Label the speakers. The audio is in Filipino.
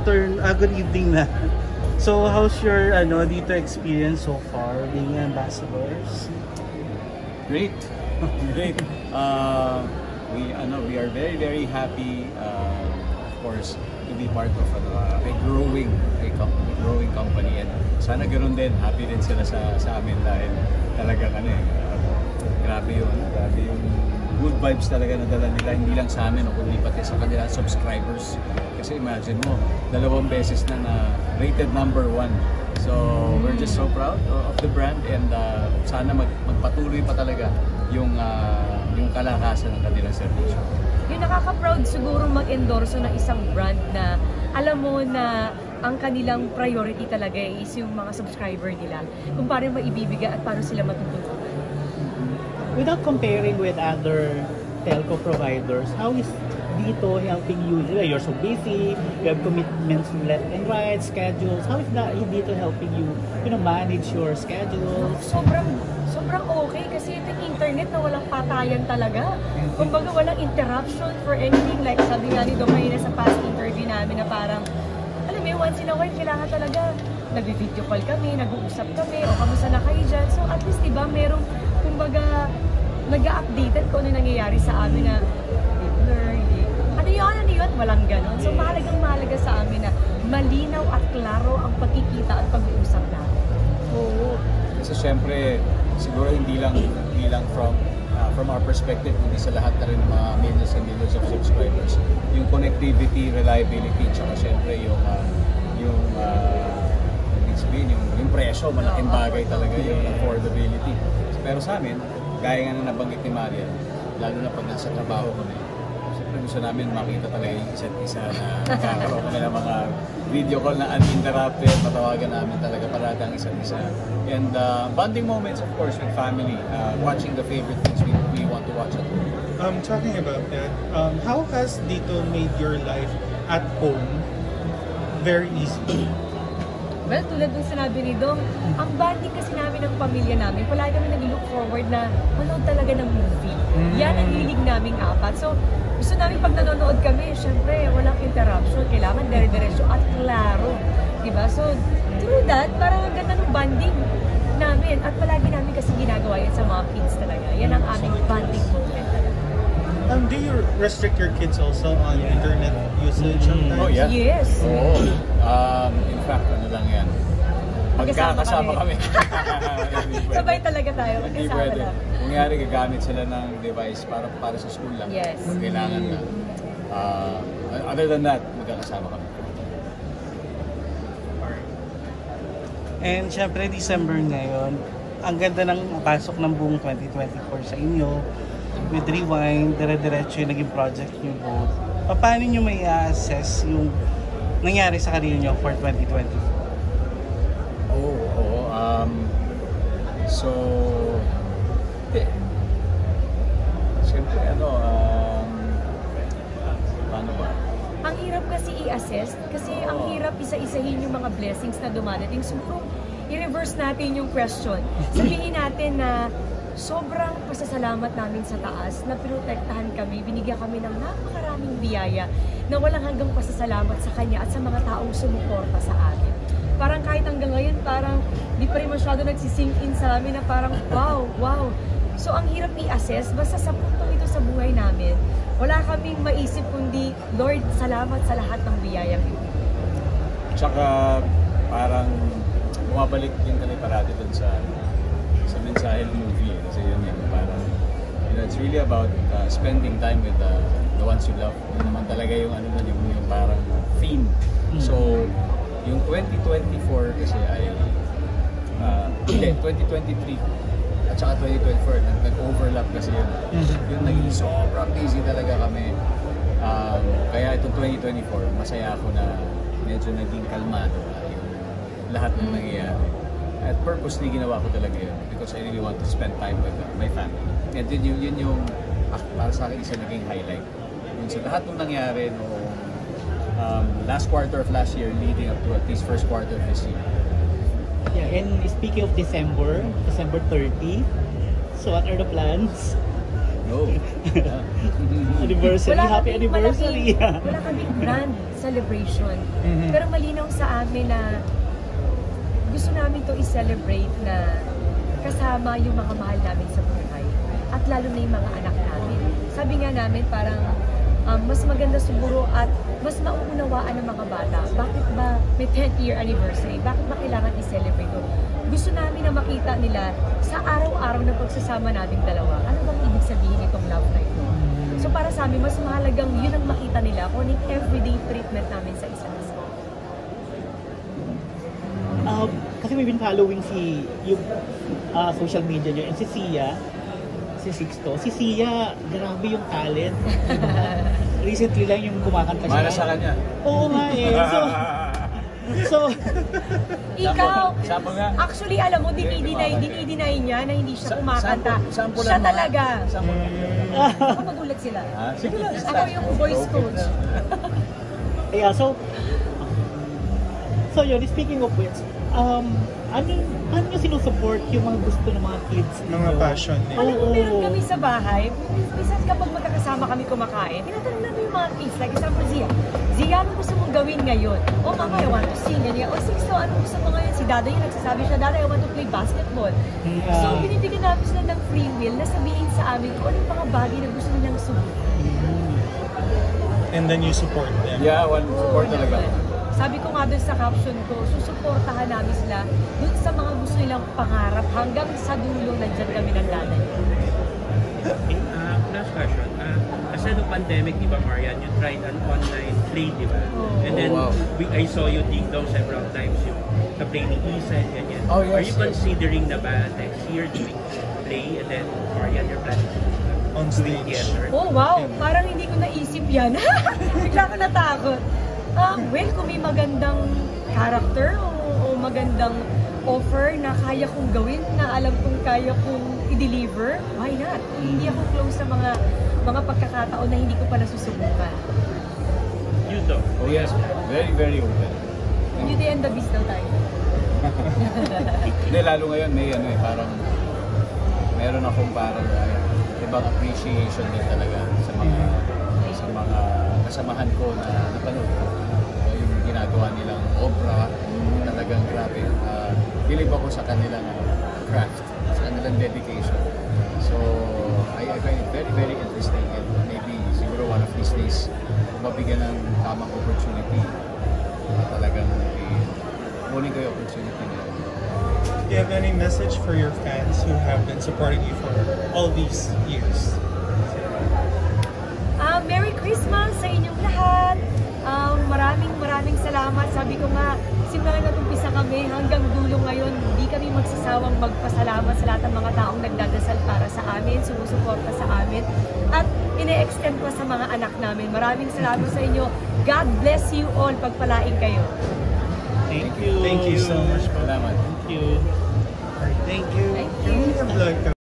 Speaker 1: good evening na. So, how's your dito experience so far being ambassadors?
Speaker 2: Great. Great. We are very happy, of course, to be part of a growing company, and sana ganoon din, happy din sila sa amin dahil talagang grabe yung good vibes talaga na dala nila, hindi lang sa amin kundi pati sa kanilang subscribers. Kasi imagine mo, 2 beses na rated #1. So we're just so proud of the brand, and sana magpatuloy pa talaga yung kalakasan ng kanilang serbisyo.
Speaker 3: Yung nakaka-proud siguro mag-endorso ng isang brand na alam mo na ang kanilang priority talaga is yung mga subscriber nila. Kung paano maibibigay at paano sila matutulungan.
Speaker 4: Without comparing with other telco providers, how is Dito helping you? You're so busy, you have commitments left and right, schedules. How is Dito helping you, manage your schedule?
Speaker 3: Sobrang okay kasi ito internet na walang patayan talaga. Kumbaga walang interruption for anything. Like sabi nga ni Dong kanina sa past interview namin na parang, alam mo, once in a while kailangan talaga nag-video call kami, nag-uusap kami, o kamusta na kayo dyan. So at least diba merong, kumbaga, nag-updated kung ano nangyayari sa amin na ano yun, walang ganon. So mahalaga sa amin na malinaw at klaro ang pagkikita at pag-uusap natin.
Speaker 2: Oo. Kasi syempre, siguro hindi lang from our perspective, hindi sa lahat na rin ng mga millions and millions of subscribers. Yung connectivity, reliability, tsaka syempre yung presyo, malaking bagay talaga yung affordability. Pero sa amin, gaya nga na nabanggit ni Maria, lalo na pag nasa trabaho kami, siyempre gusto namin makita talaga yung isa't isa na nagkakaroon kami ng mga video call na uninterrupted, patawagan namin talaga parada ang isa't isa. And bonding moments, of course, with family, watching the favorite things we want to watch at home.
Speaker 5: Talking about that, how has Dito made your life at home very easy?
Speaker 3: Well, tulad ng sinabi ni Dong, ang bonding kasi namin ng pamilya namin, palagi kami nag-look forward na manood talaga ng movie. Yan ang hilig naming apat. So, gusto namin pag nanonood kami, syempre, walang interruption. Kailangan dire-diretso at klaro. Diba? So, through that, parang ang ganda ng bonding namin. At palagi namin kasi ginagawa yan sa mga kids talaga. Yan ang aming bonding moment talaga.
Speaker 5: Do you restrict your kids also on internet usage sometimes?
Speaker 2: Oh, yeah.
Speaker 3: Yes.
Speaker 2: Oo. In fact, ano lang yan. Magkakasama kami.
Speaker 3: Sabay talaga tayo.
Speaker 2: Hindi
Speaker 3: Magkasama
Speaker 2: pwede.
Speaker 3: lang.
Speaker 2: Kunyari, gagamit sila ng device para sa school lang.
Speaker 3: Yes.
Speaker 2: Kailangan na. Other than that, magkakasama kami.
Speaker 1: And syempre, December ngayon, ang ganda ng pasok ng buong 2024 sa inyo. With Rewind, dire-diretso yung naging project nyo both. Paano nyo may assess yung nangyari sa career nyo for 2024?
Speaker 2: So, siyempre, paano ba?
Speaker 3: Ang hirap kasi i-assess, kasi ang hirap isa-isahin yung mga blessings na dumadating. So, i-reverse natin yung question. Sabihin natin na sobrang pasasalamat namin sa taas na pinotektahan kami, binigyan kami ng napakaraming biyaya na walang hanggang pasasalamat sa kanya at sa mga taong sumuporta sa atin. Parang kahit hanggang ngayon, parang di pa rin masyado nagsisink in sa amin na parang wow. So ang hirap i-assess, basta sa puntong ito sa buhay namin, wala kaming maisip kundi, Lord, salamat sa lahat ng biyayang ito.
Speaker 2: Tsaka parang bumabalik din kami parati dun sa mensahe ng movie. Kasi yun parang, it's really about spending time with the ones you love. Yun naman talaga yung yung parang theme. So, yung 2024 kasi ay 2023 at saka 2024 nag-overlap kasi yun. Yung naging sobrang busy talaga kami. Kaya itong 2024, masaya ako na medyo naging kalmado yung lahat ng nangyayari. At purposely ginawa ko talaga yun because I really want to spend time with my family. And yun yung para sa akin isa naging highlight. Yun sa lahat ng nangyari noong last quarter of last year leading up to at least first quarter of this year.
Speaker 4: Yeah, and speaking of December 30, so what are the plans?
Speaker 2: No. Yeah.
Speaker 4: Anniversary, happy anniversary.
Speaker 3: Wala kaming grand celebration.
Speaker 5: Mhm.
Speaker 3: Pero malinaw sa amin na gusto namin to i-celebrate na kasama yung mga mahal namin sa buhay. At lalo na yung mga anak namin. Sabi nga namin parang mas maganda siguro at mas mauunawaan ng mga bata. Bakit ba may 10th year anniversary? Bakit ba kailangan i-celebrate to? Gusto namin na makita nila sa araw-araw na pagsasama naming dalawa. Ano bang ibig sabihin itong love na ito? So para sa amin, mas mahalagang yun ang makita nila kung ano yung everyday treatment namin sa isa't isa.
Speaker 4: Kasi we've been following yung social media nyo, and si Sia, si Sixto. Si Sia, grabe yung talent. Recently lang yung kumakanta siya.
Speaker 2: Mana sa kanya.
Speaker 4: Oo nga eh. So,
Speaker 3: Ikaw,
Speaker 2: Sample nga.
Speaker 3: actually alam mo, dinideny niya na hindi siya kumakanta.
Speaker 2: Sample
Speaker 3: Siya
Speaker 2: lang mga-
Speaker 3: talaga.
Speaker 2: Sample.
Speaker 3: Baka magulat sila.
Speaker 2: Ah, sige lang.
Speaker 3: Ako yung voice coach.
Speaker 4: yeah, so yun, speaking of which, ano nyo sinusupport yung mga gusto ng mga kids ninyo?
Speaker 5: Mga passion nila.
Speaker 3: Alam mo, meron kami sa bahay, minsan kapag magkakasama kami kumakain, tinatanong namin yung mga kids, like example, Zia, ano gusto mong gawin ngayon? O mama, I want to sing. Ganyan. O Sixto, ano gusto mo ngayon? Si Dada yung nagsasabi siya, Dada, I want to play basketball. So, binibigyan namin sila ng free will na sabihin sa amin kung ano yung mga bagay na gusto nilang subukan.
Speaker 5: And then you support them.
Speaker 2: Yeah, one support
Speaker 3: Oo
Speaker 2: talaga.
Speaker 3: naman. Sabi ko nga dun sa caption ko, susuportahan namin sila dun sa mga gusto nilang pangarap hanggang sa dulo nandyan kami ng nanay.
Speaker 6: Last question. Kasi nung pandemic, di ba, Marian, you tried an online play, di ba?
Speaker 3: Oh.
Speaker 6: And then,
Speaker 2: Oh, wow.
Speaker 6: I saw you dig down several times yung sa play ni Isa and ganyan.
Speaker 2: Oh, yes,
Speaker 6: Are you
Speaker 2: yes.
Speaker 6: considering na ba next year doing play and then, Marian, you're planning to
Speaker 5: On
Speaker 6: doing
Speaker 5: stage.
Speaker 6: theater?
Speaker 3: Oh wow, parang hindi ko naisip yan. Bigla ko natakot. Well, kung may magandang character o magandang offer na kaya kong gawin, na alam kong kaya kong i-deliver, why not? Hindi ako close sa mga pagkakataon na hindi ko pa nasusubukan.
Speaker 6: You do.
Speaker 2: Oh yes, very, very open.
Speaker 3: Beauty and the Beast daw tayo.
Speaker 2: Hindi, lalo ngayon may parang meron akong parang ibang appreciation din talaga sa mga kasamahan ko na napanood ko. Yung ginagawa nilang obra, talagang grabe. Bilib ako sa kanilang craft, sa kanilang dedication. So, I find it very, very interesting, and maybe siguro one of these days, mabigyan ng tamang opportunity, talagang kunin ko yung opportunity nila.
Speaker 5: Do you have any message for your fans who have been supporting you for all these years?
Speaker 3: Merry Christmas sa inyong lahat! Maraming salamat. Sabi ko nga, simula nag-umpisa kami hanggang dulo ngayon, hindi kami magsasawang magpasalamat sa lahat ng mga taong nagdadasal para sa amin, sumusuporta sa amin, at ine-extend pa sa mga anak namin. Maraming salamat sa inyo. God bless you all. Pagpalain kayo.
Speaker 4: Thank you.
Speaker 5: Thank you so much.
Speaker 2: Salamat.
Speaker 4: Thank you.
Speaker 1: Thank you.
Speaker 3: Thank
Speaker 5: Can
Speaker 3: you.
Speaker 5: we have like